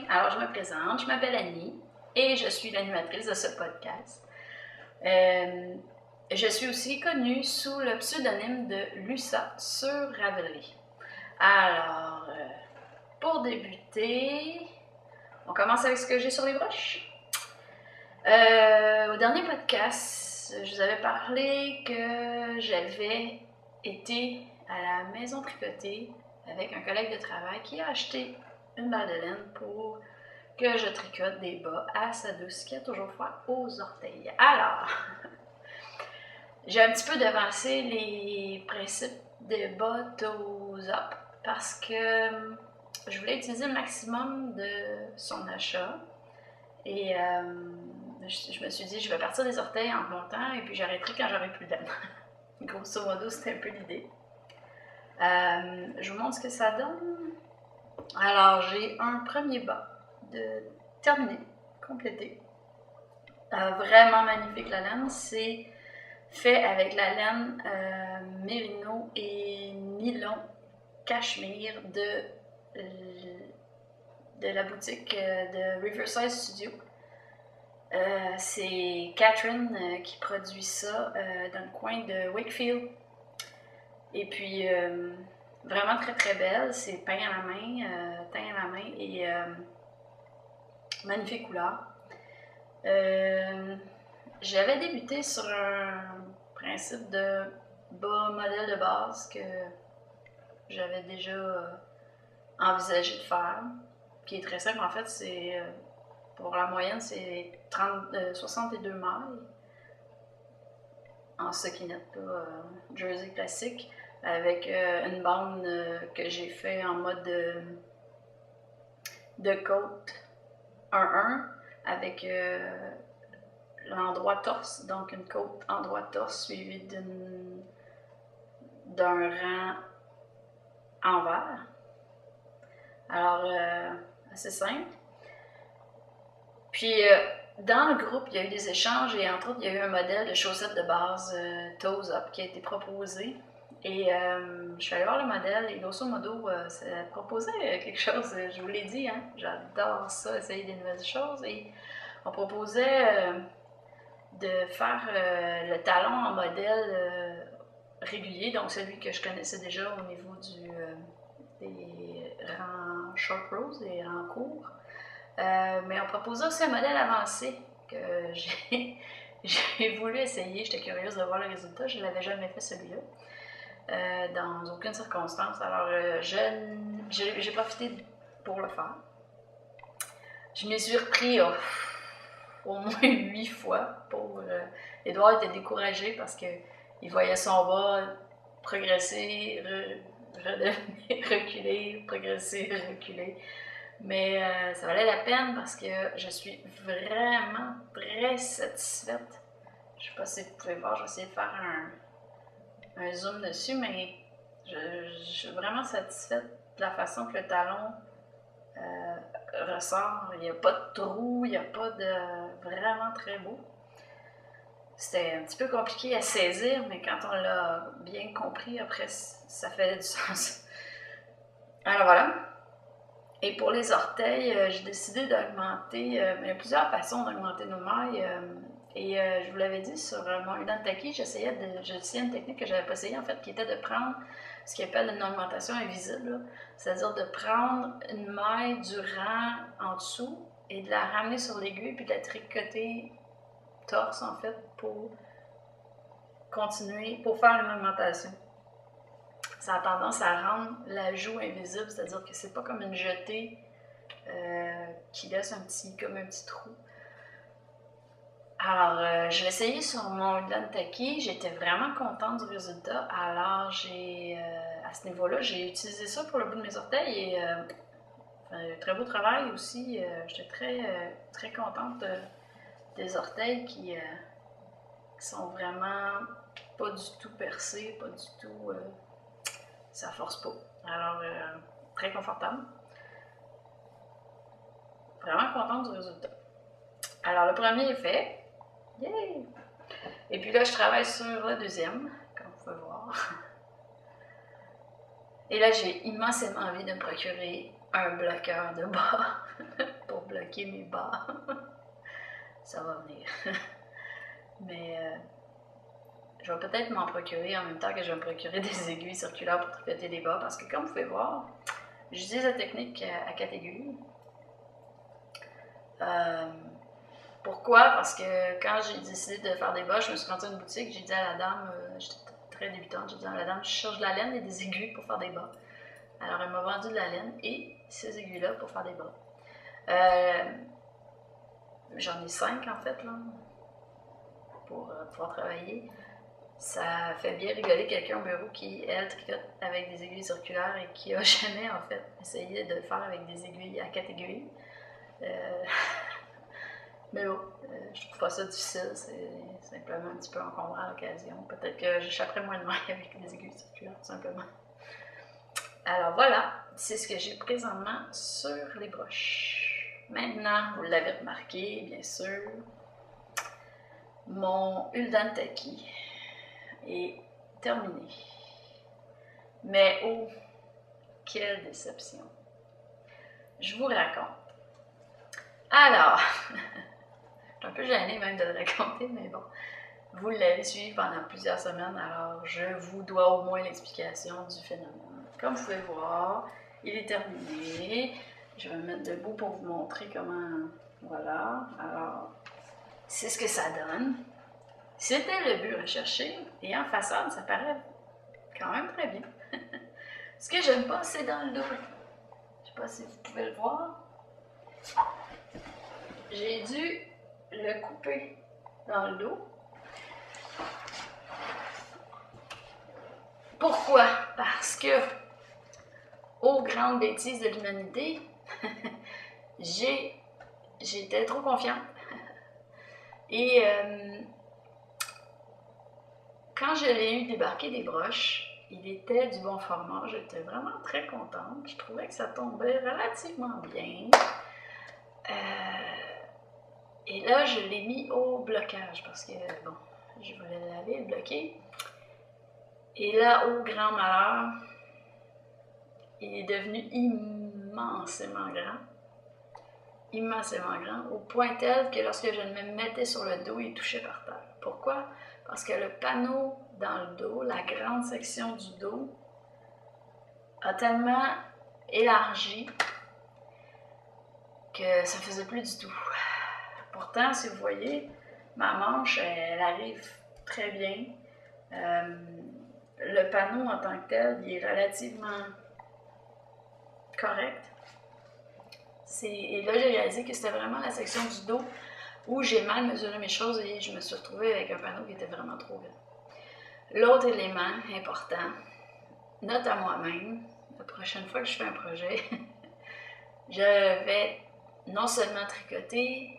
Alors je me présente, je m'appelle Annie et je suis l'animatrice de ce podcast. Je suis aussi connue sous le pseudonyme de Lusa sur Ravelry. Alors, pour débuter, on commence avec ce que j'ai sur les broches. Au dernier podcast, je vous avais parlé que j'avais été à la maison tricotée avec un collègue de travail qui a acheté une balle de laine pour que je tricote des bas à sa douce qui a toujours froid aux orteils. Alors, j'ai un petit peu devancé les principes de bas toes up parce que je voulais utiliser le maximum de son achat et je me suis dit je vais partir des orteils en montant et puis j'arrêterai quand j'aurai plus de laine. Grosso modo, c'était un peu l'idée. Je vous montre ce que ça donne. Alors, j'ai un premier bas de terminé, complété. Vraiment magnifique la laine. C'est fait avec la laine mérino et nylon cachemire de la boutique de Riverside Studio. C'est Catherine qui produit ça dans le coin de Wakefield. Et puis, vraiment très très belle. C'est peint à la main, et magnifique couleur. J'avais débuté sur un principe de bas modèle de base que j'avais déjà envisagé de faire, qui est très simple en fait. C'est pour la moyenne, c'est 62 mailles en stockinette, jersey classique, avec une bande que j'ai fait en mode de côte 1-1 avec l'endroit torse, donc une côte endroit torse suivie d'un rang envers. Alors, assez simple. Puis, dans le groupe, il y a eu des échanges et entre autres, il y a eu un modèle de chaussettes de base Toes Up qui a été proposé. Et je suis allée voir le modèle et grosso modo, ça proposait quelque chose, je vous l'ai dit, hein, j'adore ça, essayer des nouvelles choses. Et on proposait de faire le talon en modèle régulier, donc celui que je connaissais déjà au niveau des rangs short rows, des rangs courts. Mais on proposait aussi un modèle avancé que j'ai voulu essayer, j'étais curieuse de voir le résultat, je ne l'avais jamais fait celui-là. Dans aucune circonstance. Alors, j'ai profité pour le faire. Je m'y suis repris au moins 8 fois. Édouard était découragé parce qu'il voyait son bas progresser, redevenir, reculer, progresser, reculer. Mais ça valait la peine parce que je suis vraiment très satisfaite. Je ne sais pas si vous pouvez voir, je vais essayer de faire un zoom dessus, mais je suis vraiment satisfaite de la façon que le talon ressort. Il n'y a pas de trou, il n'y a pas de... Vraiment très beau. C'était un petit peu compliqué à saisir, mais quand on l'a bien compris, après, ça fait du sens. Alors voilà. Et pour les orteils, j'ai décidé d'augmenter... il y a plusieurs façons d'augmenter nos mailles. Et je vous l'avais dit sur mon Udantaki, j'essayais une technique que je n'avais pas essayée en fait, qui était de prendre ce qu'on appelle une augmentation invisible, c'est-à-dire de prendre une maille du rang en dessous et de la ramener sur l'aiguille puis de la tricoter torse en fait pour continuer, pour faire une augmentation. Ça a tendance à rendre la joue invisible, c'est-à-dire que c'est pas comme une jetée qui laisse comme un petit trou. Alors, je l'ai essayé sur mon Udantaki, j'étais vraiment contente du résultat. Alors, à ce niveau-là, j'ai utilisé ça pour le bout de mes orteils et très beau travail aussi. J'étais très contente des orteils qui sont vraiment pas du tout percés, pas du tout... ça force pas. Alors, très confortable. Vraiment contente du résultat. Alors, le premier est fait. Yay! Et puis là, je travaille sur le deuxième, comme vous pouvez voir. Et là, j'ai immensément envie de me procurer un bloqueur de bas. bloquer mes bas. Ça va venir. Mais je vais peut-être m'en procurer en même temps que je vais me procurer des aiguilles circulaires pour tricoter des bas, parce que comme vous pouvez voir, j'utilise la technique à 4 aiguilles. Pourquoi? Parce que quand j'ai décidé de faire des bas, je me suis rendue à une boutique, j'ai dit à la dame, j'étais très débutante, j'ai dit à la dame, je cherche de la laine et des aiguilles pour faire des bas. Alors elle m'a vendu de la laine et ces aiguilles-là pour faire des bas. J'en ai 5 en fait, là, pour pouvoir travailler. Ça fait bien rigoler quelqu'un au bureau qui, elle, tricote avec des aiguilles circulaires et qui a jamais, en fait, essayé de le faire avec des aiguilles à 4 aiguilles. Mais bon, je trouve pas ça difficile, c'est simplement un petit peu encombrant à l'occasion. Peut-être que j'échapperai moins de main avec des aiguilles circulaires, tout simplement. Alors voilà, c'est ce que j'ai présentement sur les broches. Maintenant, vous l'avez remarqué, bien sûr, mon Uldan Taki est terminé. Mais oh, quelle déception! Je vous raconte. Alors, je suis un peu gênée même de le raconter, mais bon, vous l'avez suivi pendant plusieurs semaines, alors je vous dois au moins l'explication du phénomène. Comme vous pouvez voir, il est terminé. Je vais me mettre debout pour vous montrer comment... Voilà, alors, c'est ce que ça donne. C'était le but recherché, et en façade, ça paraît quand même très bien. Ce que j'aime pas, c'est dans le dos. Je sais pas si vous pouvez le voir. J'ai dû le couper dans le dos. Pourquoi? Parce que, aux grandes bêtises de l'humanité, j'étais trop confiante. Et quand je l'ai eu débarqué des broches, il était du bon format. J'étais vraiment très contente. Je trouvais que ça tombait relativement bien. Et là, je l'ai mis au blocage parce que, bon, je voulais le laver, le bloquer. Et là, au grand malheur, il est devenu immensément grand. Immensément grand, au point tel que lorsque je me mettais sur le dos, il touchait par terre. Pourquoi? Parce que le panneau dans le dos, la grande section du dos, a tellement élargi que ça ne faisait plus du tout. Pourtant, si vous voyez, ma manche, elle arrive très bien. Le panneau en tant que tel, il est relativement correct. Et là, j'ai réalisé que c'était vraiment la section du dos où j'ai mal mesuré mes choses et je me suis retrouvée avec un panneau qui était vraiment trop grand. L'autre élément important, note à moi-même, la prochaine fois que je fais un projet, je vais non seulement tricoter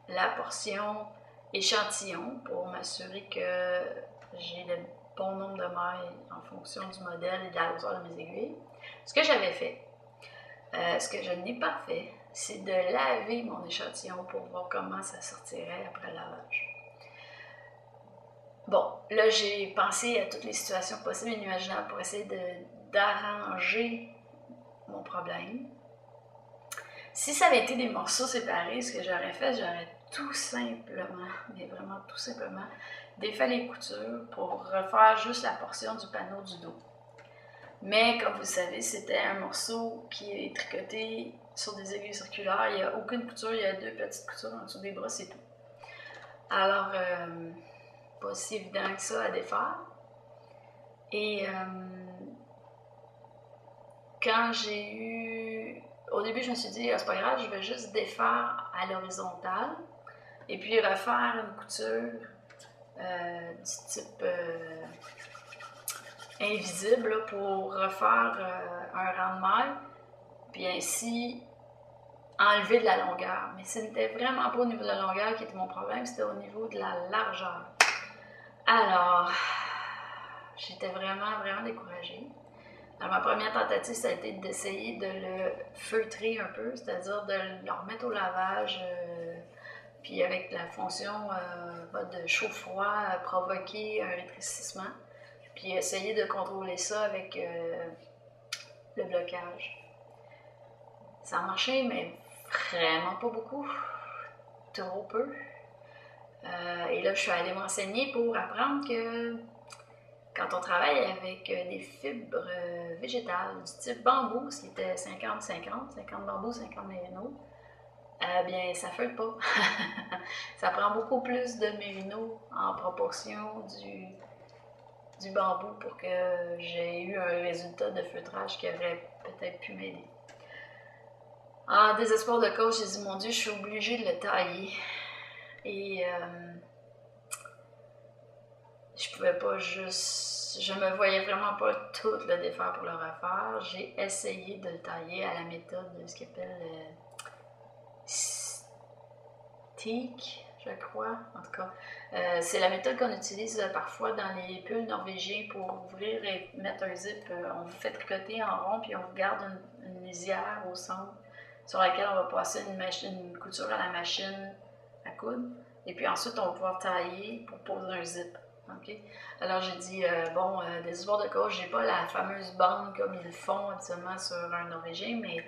la portion échantillon pour m'assurer que j'ai le bon nombre de mailles en fonction du modèle et de la hauteur de mes aiguilles. Ce que j'avais fait, ce que je n'ai pas fait, c'est de laver mon échantillon pour voir comment ça sortirait après le lavage. Bon, là j'ai pensé à toutes les situations possibles et inimaginables pour essayer d'arranger mon problème. Si ça avait été des morceaux séparés, ce que j'aurais fait, j'aurais tout simplement, mais vraiment tout simplement, défait les coutures pour refaire juste la portion du panneau du dos. Mais comme vous le savez, c'était un morceau qui est tricoté sur des aiguilles circulaires. Il n'y a aucune couture, il y a 2 petites coutures en dessous des bras, c'est tout. Alors, pas si évident que ça à défaire. Et quand j'ai eu... Au début, je me suis dit, c'est pas grave, je vais juste défaire à l'horizontale et puis refaire une couture du type invisible là, pour refaire un rang de maille, puis ainsi enlever de la longueur. Mais ce n'était vraiment pas au niveau de la longueur qui était mon problème, c'était au niveau de la largeur. Alors, j'étais vraiment, vraiment découragée. Alors, ma première tentative, ça a été d'essayer de le feutrer un peu, c'est-à-dire de le remettre au lavage, puis avec la fonction de chaud-froid, provoquer un rétrécissement, puis essayer de contrôler ça avec le blocage. Ça a marché, mais Vraiment pas beaucoup, trop peu. Et là, je suis allée m'enseigner pour apprendre que quand on travaille avec des fibres végétales du type bambou, ce qui était 50-50, 50 bambou, 50 mérino, bien, ça ne feuille pas. Ça prend beaucoup plus de mérino en proportion du bambou pour que j'ai eu un résultat de feutrage qui aurait peut-être pu m'aider. En désespoir de cause, j'ai dit, mon Dieu, je suis obligée de le tailler. Et je pouvais pas juste... Je me voyais vraiment pas tout le défaire pour le refaire. J'ai essayé de le tailler à la méthode de ce qu'on appelle teak, je crois. En tout cas, c'est la méthode qu'on utilise parfois dans les pulls norvégiens pour ouvrir et mettre un zip. On vous fait tricoter en rond, puis on vous garde une lisière au centre sur laquelle on va passer une couture à la machine à coudre. Et puis ensuite, on va pouvoir tailler pour poser un zip. Okay? Alors j'ai dit, désespoir de cause, j'ai pas la fameuse bande comme ils le font habituellement sur un norvégien, mais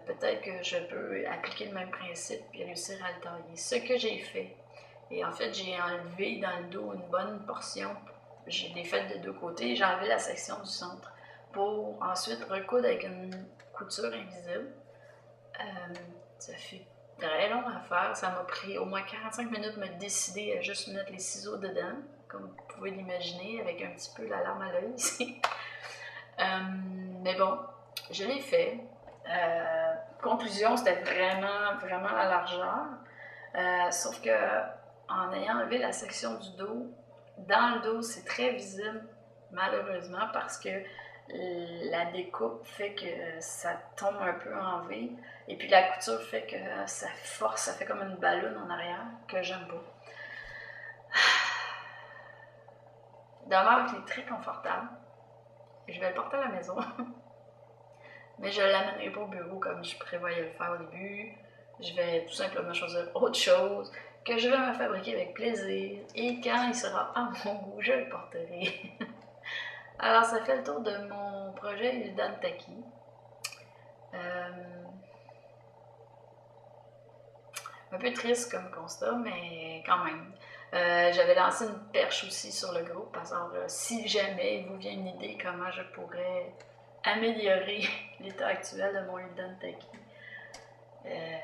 peut-être que je peux appliquer le même principe et réussir à le tailler. Ce que j'ai fait, et en fait j'ai enlevé dans le dos une bonne portion, j'ai des fêtes de deux côtés, j'ai enlevé la section du centre pour ensuite recoudre avec une couture invisible. Ça fait très long à faire, ça m'a pris au moins 45 minutes de me décider à juste mettre les ciseaux dedans, comme vous pouvez l'imaginer, avec un petit peu la larme à l'œil ici. Mais bon, je l'ai fait. Conclusion, c'était vraiment la largeur. Sauf que en ayant enlevé la section du dos, dans le dos, c'est très visible, malheureusement, parce que la découpe fait que ça tombe un peu en V. Et puis la couture fait que ça force, ça fait comme une ballonne en arrière, que j'aime pas. Demeure qu'il est très confortable. Je vais le porter à la maison. Mais je ne l'amènerai pas au bureau comme je prévoyais le faire au début. Je vais tout simplement choisir autre chose que je vais me fabriquer avec plaisir. Et quand il sera à mon goût, je le porterai. Alors, ça fait le tour de mon projet Hildan Taki. Un peu triste comme constat, mais quand même. J'avais lancé une perche aussi sur le groupe. Alors, si jamais il vous vient une idée comment je pourrais améliorer l'état actuel de mon Hildan Taki,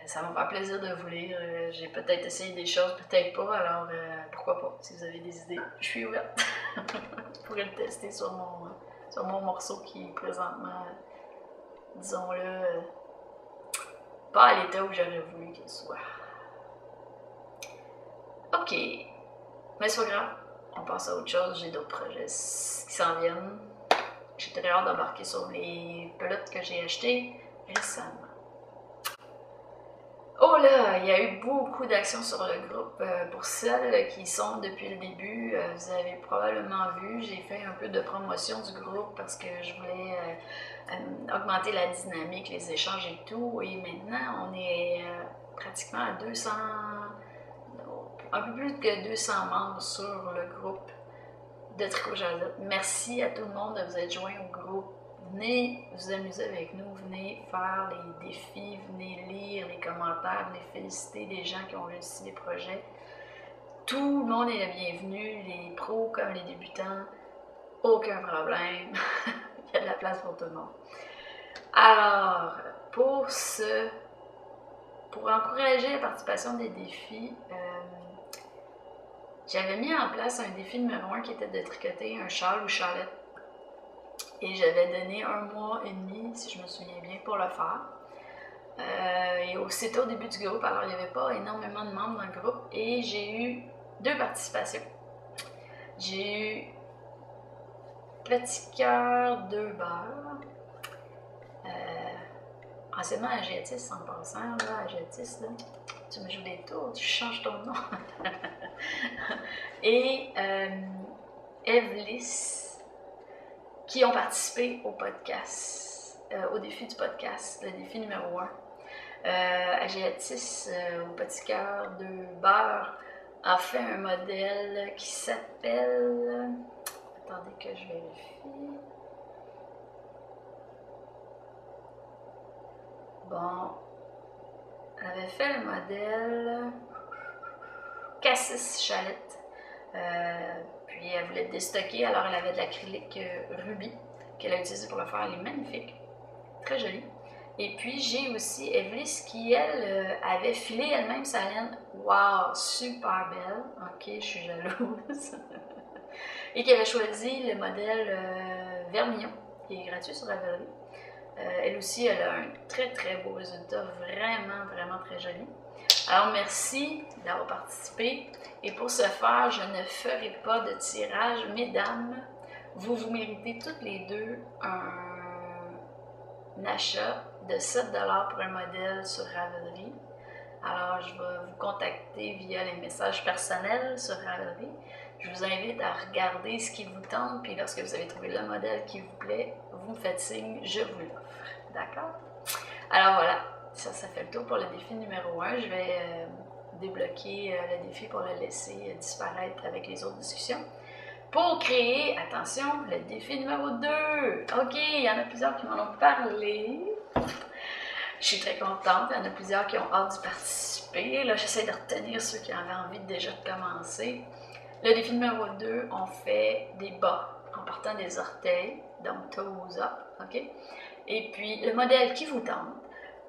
ça va me faire plaisir de vous lire. J'ai peut-être essayé des choses, peut-être pas, alors pourquoi pas. Si vous avez des idées, je suis ouverte. Je pourrais le tester sur mon morceau qui est présentement, disons-le, pas à l'état où j'aurais voulu qu'il soit. Ok, mais c'est pas grave, on passe à autre chose, j'ai d'autres projets qui s'en viennent. J'ai très hâte d'embarquer sur les pelotes que j'ai achetées récemment. Oh là, il y a eu beaucoup d'actions sur le groupe. Pour celles qui sont depuis le début, vous avez probablement vu, j'ai fait un peu de promotion du groupe parce que je voulais augmenter la dynamique, les échanges et tout. Et maintenant, on est pratiquement à 200, un peu plus que 200 membres sur le groupe de Tricot Jazette. Merci à tout le monde de vous être joints au groupe. Venez vous amuser avec nous, venez faire les défis, venez lire les commentaires, venez féliciter les gens qui ont réussi les projets. Tout le monde est le bienvenu, les pros comme les débutants, aucun problème. Il y a de la place pour tout le monde. Alors, pour encourager la participation des défis, j'avais mis en place un défi numéro 1 qui était de tricoter un châle ou chalette. Et j'avais donné 1 mois et demi, si je me souviens bien, pour le faire. Et c'était au début du groupe, alors il n'y avait pas énormément de membres dans le groupe. Et j'ai eu 2 participations. J'ai eu Petit Cœur 2 beurres. Anciennement Agiatis en passant, là, Agiatis, là. Tu me joues des tours, tu changes ton nom. Et Evlis, qui ont participé au podcast, au défi du podcast, le défi numéro 1. Agiatis, au Petit Cœur de beurre, a fait un modèle qui s'appelle... Attendez que je vérifie. Bon, Elle avait fait le modèle Cassis Chalette. Puis elle voulait le déstocker, alors elle avait de l'acrylique Ruby qu'elle a utilisé pour le faire. Elle est magnifique, très jolie. Et puis j'ai aussi Evelys qui, elle, avait filé elle-même sa laine. Waouh, super belle. Ok, je suis jalouse. Et qui avait choisi le modèle Vermillon, qui est gratuit sur Ravelry. Elle aussi, elle a un très très beau résultat, vraiment très joli. Alors merci d'avoir participé. Et pour ce faire, je ne ferai pas de tirage. Mesdames, vous méritez toutes les deux un achat de 7 $ pour un modèle sur Ravelry. Alors, je vais vous contacter via les messages personnels sur Ravelry. Je vous invite à regarder ce qui vous tente, puis lorsque vous avez trouvé le modèle qui vous plaît, vous me faites signe, je vous l'offre. D'accord? Alors voilà, ça fait le tour pour le défi numéro 1. Je vais débloquer le défi pour le laisser disparaître avec les autres discussions. Pour créer, attention, le défi numéro 2. Ok, il y en a plusieurs qui m'en ont parlé. Je suis très contente, il y en a plusieurs qui ont hâte d'y participer. Là, j'essaie de retenir ceux qui avaient envie déjà de commencer. Le défi numéro 2, on fait des bas en partant des orteils, donc toes up, ok? Et puis, le modèle qui vous tente,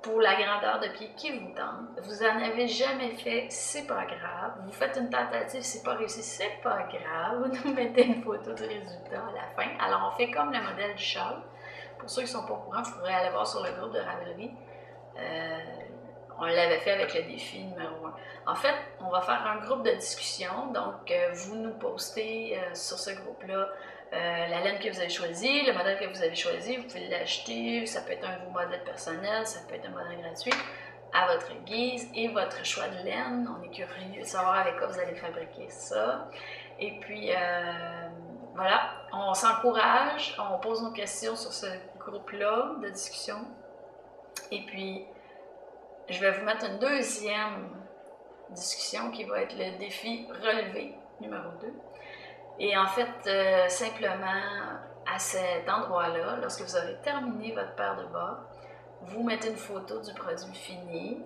pour la grandeur de pied qui vous tente, vous n'en avez jamais fait, c'est pas grave. Vous faites une tentative, c'est pas réussi, c'est pas grave. Vous nous mettez une photo du résultat à la fin. Alors, on fait comme le modèle du châle. Pour ceux qui ne sont pas au courant, vous pourrez aller voir sur le groupe de Ravelry. On l'avait fait avec le défi numéro 1. En fait, on va faire un groupe de discussion, donc vous nous postez sur ce groupe-là la laine que vous avez choisie, le modèle que vous avez choisi, vous pouvez l'acheter, ça peut être un de vos modèles personnels, ça peut être un modèle gratuit, à votre guise et votre choix de laine. On est curieux de savoir avec quoi vous allez fabriquer ça. Et puis, voilà, on s'encourage, on pose nos questions sur ce groupe-là de discussion. Et puis, je vais vous mettre une deuxième discussion qui va être le défi relevé numéro 2. Et en fait, simplement, à cet endroit-là, lorsque vous avez terminé votre paire de bas, vous mettez une photo du produit fini.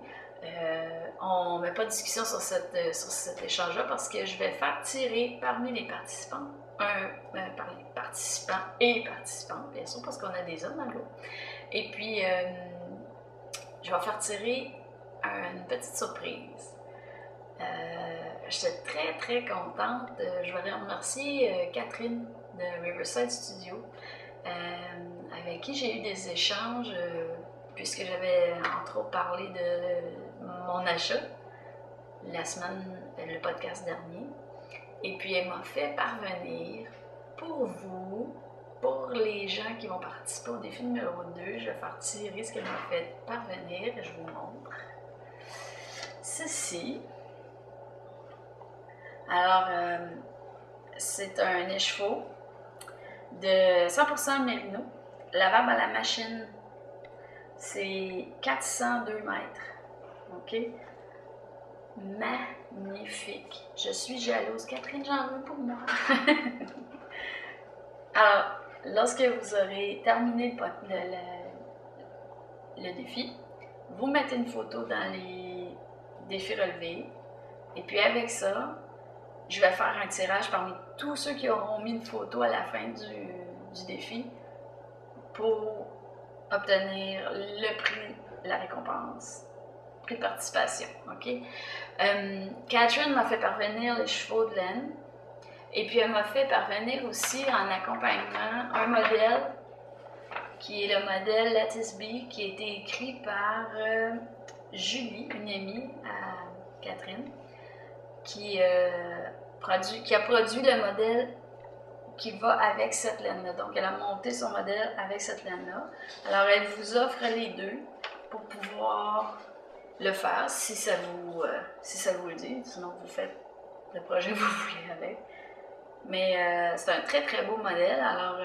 On ne met pas de discussion sur cet échange-là parce que je vais faire tirer parmi les participants, par les participants et participantes, bien sûr, parce qu'on a des hommes dans le groupe. Et puis, je vais faire tirer une petite surprise. J'étais très contente. Je voudrais remercier Catherine de Riverside Studio, avec qui j'ai eu des échanges, puisque j'avais entre autres parlé de mon achat le podcast dernier. Et puis elle m'a fait parvenir pour vous, pour les gens qui vont participer au défi numéro 2, je vais faire tirer ce qu'elle m'a fait parvenir et je vous montre. Ceci. Alors, c'est un écheveau de 100% mérino, lavable à la machine. C'est 402 mètres. OK? Magnifique. Je suis jalouse. Catherine, j'en veux pour moi. Alors, lorsque vous aurez terminé le défi, vous mettez une photo dans les défis relevés. Et puis avec ça, je vais faire un tirage parmi tous ceux qui auront mis une photo à la fin du défi pour obtenir le prix, la récompense, prix de participation. OK? Catherine m'a fait parvenir les chevaux de laine et puis elle m'a fait parvenir aussi en accompagnement un modèle qui est le modèle Lattice Bee qui a été écrit par Julie, une amie à Catherine, qui a produit le modèle qui va avec cette laine-là. Donc, elle a monté son modèle avec cette laine-là. Alors, elle vous offre les deux pour pouvoir le faire, si ça vous le dit. Sinon, vous faites le projet que vous voulez avec. Mais c'est un très beau modèle. Alors,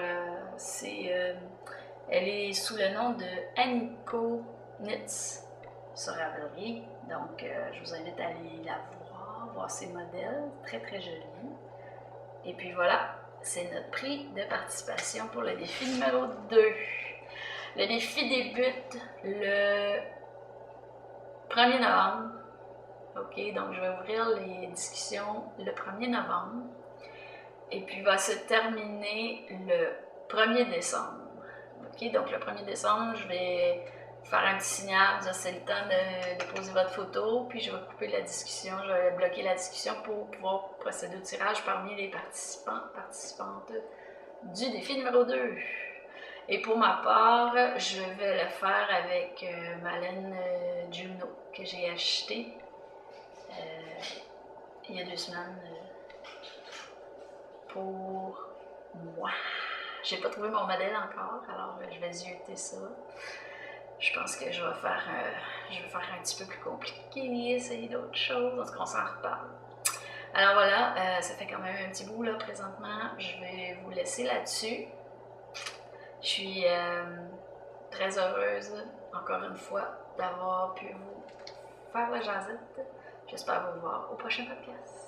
elle est sous le nom de Aniko Knits sur Ravelry. Donc, je vous invite à aller la voir ses modèles. Très jolis. Et puis voilà, c'est notre prix de participation pour le défi numéro 2. Le défi débute le 1er novembre. OK, donc je vais ouvrir les discussions le 1er novembre. Et puis va se terminer le 1er décembre. OK, donc le 1er décembre, je vais faire un petit signal, dire c'est le temps de déposer votre photo, puis je vais couper la discussion, je vais bloquer la discussion pour pouvoir procéder au tirage parmi les participantes du défi numéro 2. Et pour ma part, je vais le faire avec ma laine Juno que j'ai achetée il y a 2 semaines pour moi. J'ai pas trouvé mon modèle encore, alors je vais zioter ça. Je pense que je vais faire un petit peu plus compliqué, essayer d'autres choses, en tout cas on s'en reparle. Alors voilà, ça fait quand même un petit bout là présentement, je vais vous laisser là-dessus. Je suis très heureuse, encore une fois, d'avoir pu vous faire la jasette. J'espère vous voir au prochain podcast.